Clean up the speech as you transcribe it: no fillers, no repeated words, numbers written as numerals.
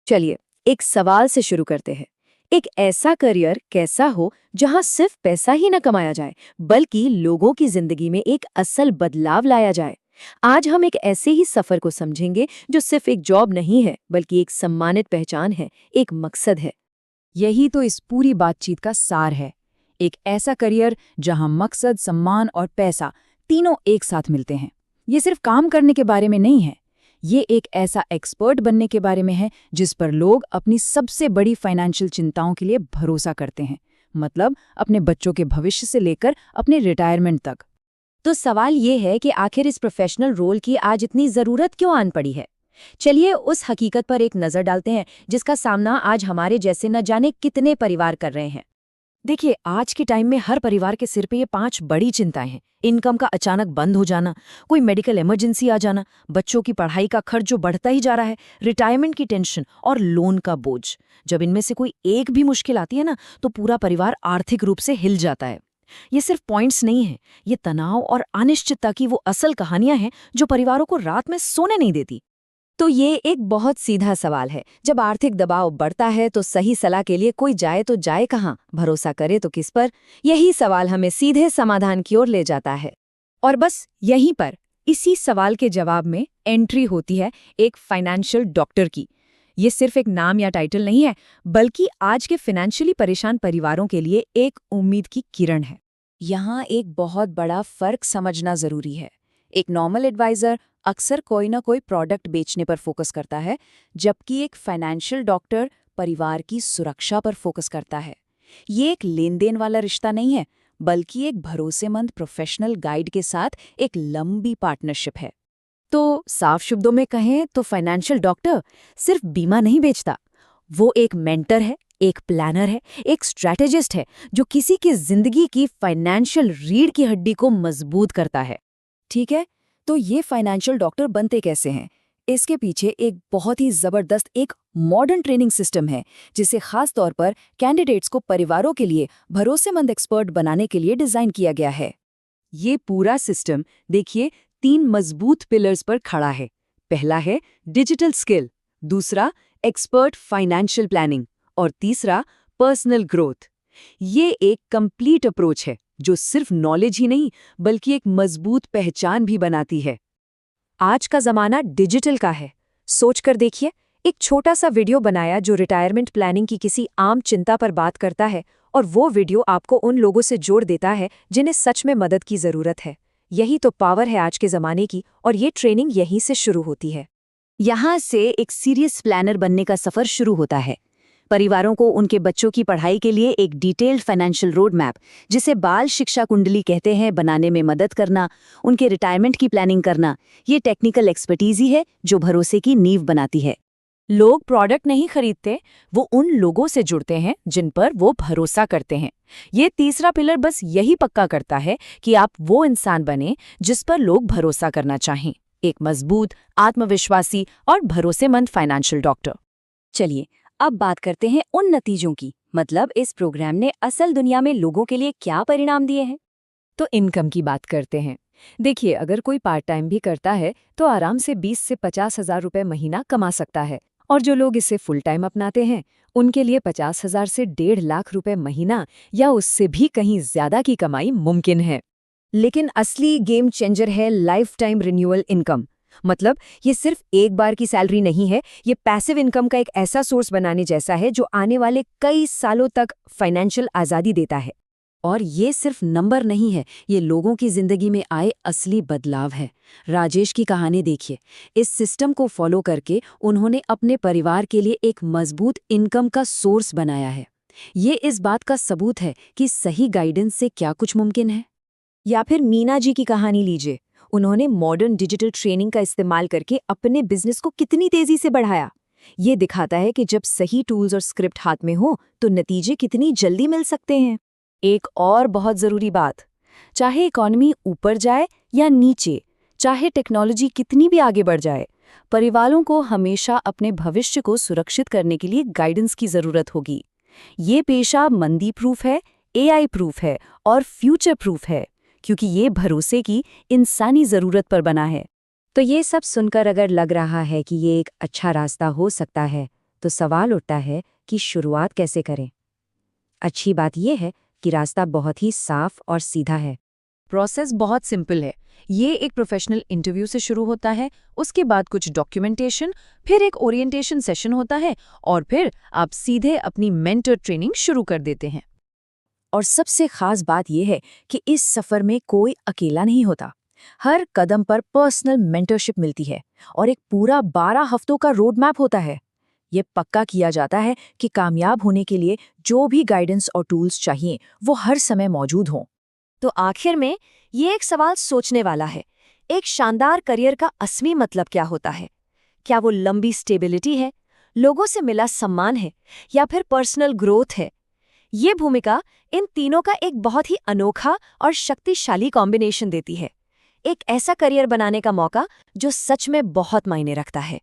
चलिए, एक सवाल से शुरू करते हैं। एक ऐसा करियर कैसा हो जहां सिर्फ पैसा ही न कमाया जाए, बल्कि लोगों की जिंदगी में एक असल बदलाव लाया जाए। आज हम एक ऐसे ही सफर को समझेंगे जो सिर्फ एक जॉब नहीं है, बल्कि एक सम्मानित पहचान है, एक मकसद है। यही तो इस पूरी बातचीत का सार है। एक ऐसा करियर जहां मकसद, सम्मान और पैसा तीनों एक साथ मिलते हैं। ये सिर्फ काम करने के बारे में नहीं है। ये एक ऐसा एक्सपर्ट बनने के बारे में है जिस पर लोग अपनी सबसे बड़ी फाइनेंशियल चिंताओं के लिए भरोसा करते हैं। मतलब अपने बच्चों के भविष्य से लेकर अपने रिटायरमेंट तक। तो सवाल ये है कि आखिर इस प्रोफेशनल रोल की आज इतनी जरूरत क्यों आन पड़ी है। चलिए उस हकीकत पर एक नजर डालते हैं जिसका सामना आज हमारे जैसे न जाने कितने परिवार कर रहे हैं। देखिए, आज के टाइम में हर परिवार के सिर पे ये 5 बड़ी चिंताएं हैं। इनकम का अचानक बंद हो जाना, कोई मेडिकल इमरजेंसी आ जाना, बच्चों की पढ़ाई का खर्च जो बढ़ता ही जा रहा है, रिटायरमेंट की टेंशन और लोन का बोझ। जब इनमें से कोई एक भी मुश्किल आती है ना, तो पूरा परिवार आर्थिक रूप से हिल जाता है। ये सिर्फ पॉइंट्स नहीं है, ये तनाव और अनिश्चितता की वो असल कहानियां हैं जो परिवारों को रात में सोने नहीं देती। तो ये एक बहुत सीधा सवाल है। जब आर्थिक दबाव बढ़ता है तो सही सलाह के लिए कोई जाए तो जाए कहाँ, भरोसा करे तो किस पर? यही सवाल हमें सीधे समाधान की ओर ले जाता है। और बस यहीं पर, इसी सवाल के जवाब में एंट्री होती है एक फाइनेंशियल डॉक्टर की। ये सिर्फ एक नाम या टाइटल नहीं है, बल्कि आज के फाइनेंशियली परेशान परिवारों के लिए एक उम्मीद की किरण है। यहाँ एक बहुत बड़ा फर्क समझना जरूरी है। एक नॉर्मल एडवाइजर अक्सर कोई ना कोई प्रोडक्ट बेचने पर फोकस करता है, जबकि एक फाइनेंशियल डॉक्टर परिवार की सुरक्षा पर फोकस करता है। ये एक लेन देन वाला रिश्ता नहीं है, बल्कि एक भरोसेमंद प्रोफेशनल गाइड के साथ एक लंबी पार्टनरशिप है। तो साफ शब्दों में कहें तो फाइनेंशियल डॉक्टर सिर्फ बीमा नहीं बेचता, वो एक मेंटर है, एक प्लानर है, एक स्ट्रैटेजिस्ट है जो किसी की जिंदगी की फाइनेंशियल रीढ़ की हड्डी को मजबूत करता है। ठीक है, तो ये फाइनेंशियल डॉक्टर बनते कैसे हैं? इसके पीछे एक बहुत ही जबरदस्त एक मॉडर्न ट्रेनिंग सिस्टम है, जिसे खास तौर पर कैंडिडेट्स को परिवारों के लिए भरोसेमंद एक्सपर्ट बनाने के लिए डिजाइन किया गया है। ये पूरा सिस्टम देखिए 3 मजबूत पिलर्स पर खड़ा है। पहला है डिजिटल स्किल, दूसरा एक्सपर्ट फाइनेंशियल प्लानिंग और तीसरा पर्सनल ग्रोथ। ये एक कंप्लीट अप्रोच है जो सिर्फ नॉलेज ही नहीं, बल्कि एक मजबूत पहचान भी बनाती है। आज का जमाना डिजिटल का है। सोचकर देखिए, एक छोटा सा वीडियो बनाया जो रिटायरमेंट प्लानिंग की किसी आम चिंता पर बात करता है, और वो वीडियो आपको उन लोगों से जोड़ देता है जिन्हें सच में मदद की जरूरत है। यही तो पावर है आज के जमाने की, और ये ट्रेनिंग यहीं से शुरू होती है। यहाँ से एक सीरियस प्लानर बनने का सफर शुरू होता है। परिवारों को उनके बच्चों की पढ़ाई के लिए एक डिटेल्ड फाइनेंशियल रोड मैप, जिसे बाल शिक्षा कुंडली कहते हैं, बनाने में मदद करना, उनके रिटायरमेंट की प्लानिंग करना, ये टेक्निकल एक्सपर्टीज ही है जो भरोसे की नींव बनाती है। लोग प्रोडक्ट नहीं खरीदते, वो उन लोगों से जुड़ते हैं जिन पर वो भरोसा करते हैं। ये तीसरा पिलर बस यही पक्का करता है कि आप वो इंसान बने जिस पर लोग भरोसा करना चाहें, एक मजबूत, आत्मविश्वासी और भरोसेमंद फाइनेंशियल डॉक्टर। चलिए अब बात करते हैं उन नतीजों की, मतलब इस प्रोग्राम ने असल दुनिया में लोगों के लिए क्या परिणाम दिए हैं। तो इनकम की बात करते हैं। देखिए, अगर कोई पार्ट टाइम भी करता है तो आराम से 20 से 50 हजार रुपये महीना कमा सकता है, और जो लोग इसे फुल टाइम अपनाते हैं उनके लिए 50 हजार से 1.5 लाख रुपए महीना या उससे भी कहीं ज्यादा की कमाई मुमकिन है। लेकिन असली गेम चेंजर है लाइफ टाइम रिन्यूअल इनकम। मतलब ये सिर्फ एक बार की सैलरी नहीं है, ये पैसिव इनकम का एक ऐसा सोर्स बनाने जैसा है जो आने वाले कई सालों तक फाइनेंशियल आज़ादी देता है। और ये सिर्फ नंबर नहीं है, ये लोगों की जिंदगी में आए असली बदलाव है। राजेश की कहानी देखिए, इस सिस्टम को फॉलो करके उन्होंने अपने परिवार के लिए एक मजबूत इनकम का सोर्स बनाया है। ये इस बात का सबूत है कि सही गाइडेंस से क्या कुछ मुमकिन है। या फिर मीना जी की कहानी लीजिए, उन्होंने मॉडर्न डिजिटल ट्रेनिंग का इस्तेमाल करके अपने बिजनेस को कितनी तेजी से बढ़ाया। ये दिखाता है कि जब सही टूल्स और स्क्रिप्ट हाथ में हो तो नतीजे कितनी जल्दी मिल सकते हैं। एक और बहुत जरूरी बात, चाहे इकॉनमी ऊपर जाए या नीचे, चाहे टेक्नोलॉजी कितनी भी आगे बढ़ जाए, परिवारों को हमेशा अपने भविष्य को सुरक्षित करने के लिए गाइडेंस की जरूरत होगी। ये पेशा मंदी प्रूफ है, AI प्रूफ है और फ्यूचर प्रूफ है, क्योंकि ये भरोसे की इंसानी ज़रूरत पर बना है। तो ये सब सुनकर अगर लग रहा है कि ये एक अच्छा रास्ता हो सकता है, तो सवाल उठता है कि शुरुआत कैसे करें। अच्छी बात यह है कि रास्ता बहुत ही साफ और सीधा है। प्रोसेस बहुत सिंपल है। ये एक प्रोफेशनल इंटरव्यू से शुरू होता है, उसके बाद कुछ डॉक्यूमेंटेशन, फिर एक ओरिएंटेशन सेशन होता है और फिर आप सीधे अपनी मेंटर ट्रेनिंग शुरू कर देते हैं। और सबसे खास बात यह है कि इस सफर में कोई अकेला नहीं होता। हर कदम पर पर्सनल मेंटरशिप मिलती है और एक पूरा 12 हफ्तों का रोड मैप होता है। ये पक्का किया जाता है कि कामयाब होने के लिए जो भी गाइडेंस और टूल्स चाहिए वो हर समय मौजूद हों। तो आखिर में ये एक सवाल सोचने वाला है, एक शानदार करियर का असली मतलब क्या होता है? क्या वो लंबी स्टेबिलिटी है, लोगों से मिला सम्मान है, या फिर पर्सनल ग्रोथ है? ये भूमिका इन तीनों का एक बहुत ही अनोखा और शक्तिशाली कॉम्बिनेशन देती है। एक ऐसा करियर बनाने का मौका जो सच में बहुत मायने रखता है।